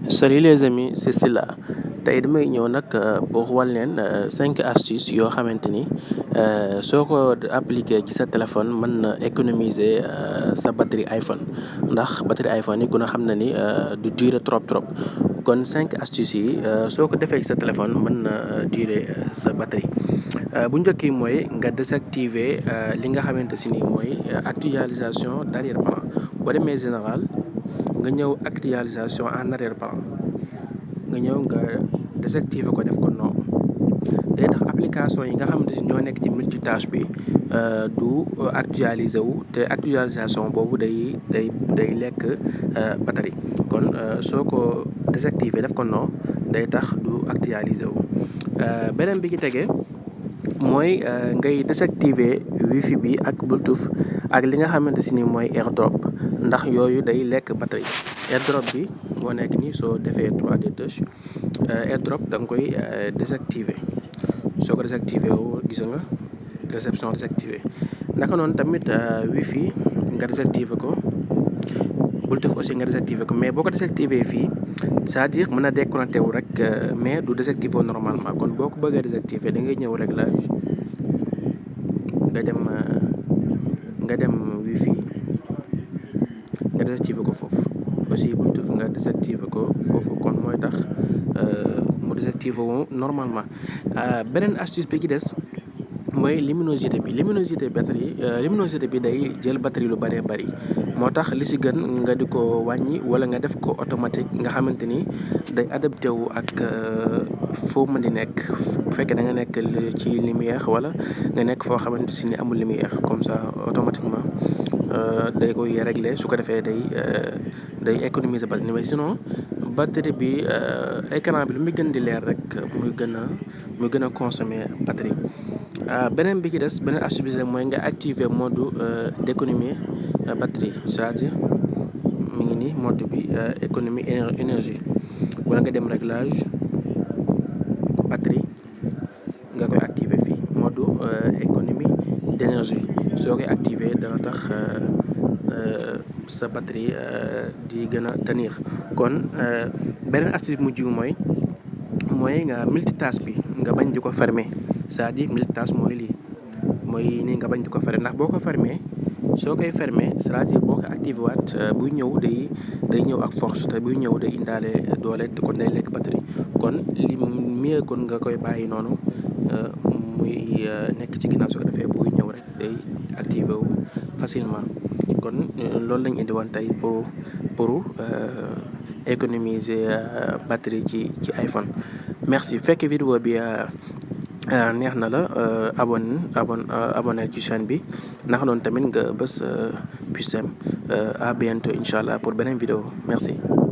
Salut les amis, c'est Silla. Tey damay ñëw nag pour wal leen 5 astuces yoo xamante ni soo ko appliqué ci sa téléphone mën na économiser sa batterie iPhone ndax batterie iPhone yi ku ne xam na ni du durer trop kon 5 astuces yi soo ko defee ci sa téléphone mën na durer sa batterie bu njëkk yi mooy nga désactiver li nga xamante si ni mooy actualisation d'arrière-plan boo demee général nga ñëw actualisation en arrière-plan nga ñëw nga désactiver ko def ko non day tax application yi nga xamante ni ñoo nekk ci multitâche bi du actualiser wu te actualisation boobu day lekk batterie kon soo ko désactiver def ko non day tax du actualiser wu beneen bi ci tegee mooy ngay désactiver wifi bi ak bluetooth ak li nga xamante si ni mooy airdrop ndax yooyu day lekk batterie airdrop bi moo nekk nii soo defee 3D touch airdrop da nga koy désactiver soo ko désactiver woo gis nga réception désactiver naka noonu tamit wifi nga désactiver ko bluetooth aussi nga désactiver ko mais boo ko désactiver fii c'est-à-dire mën na déconnecté wu rek mais du désactiver normalement kon boo ko bëggee désactiver da ngay ñëw réglage nga dem wifi nga désactiver ko foofu aussi bluetooth nga désactiver ko foofu kon mooy tax mu désactiver wu normalement beneen astuce bi ci des mooy luminosité bi day jël batterie lu bëree bëri moo tax li si gën nga di ko wàññi wala nga def ko automatique nga xamante ni day adapté wu ak foo mën di nekk bu fekkee da nga nekk ci lumière wala nga nekk foo xamante si ni amul lumière comme ça automatiquement day koy régler su ko defee day économiser batterie mais sinon batterie bi écran bi lu muy gën di leer rek muy gën a consommer batterie beneen bi ci des beneen astuce bi mooy nga activer mode d'économie batterie c'est-à-dire mi ngi nii mode bi économie énergie wala nga dem réglage batterie nga koy activer fii mode économie d'énergie soo koy activer dana tax sa batterie di gën a tenir kon beneen astuce mujj bi mooy nga multitâche bi nga bañ di ko fermer c'est-à-dire multitâche mooy lii mooy nii nga bañ di ko fermer ndax boo ko fermer soo koy fermer c'est-à-dire boo ko activé waat buy ñëw day ñëw ak force te buy ñëw day indaale doole te kon day lekk batterie kon li mieux kon nga koy bàyyi noonu muy nekk ci ginnaaw su ko defee buy ñëw rek day activé wu facilement kon loolu lañ indi woon tey pour économiser batterie ci iPhone merci fekk vidéo bi neex na la abonné ci chaîne bi naka noonu tamit nga bës pouce à bientôt incha allah pour beneen vidéo merci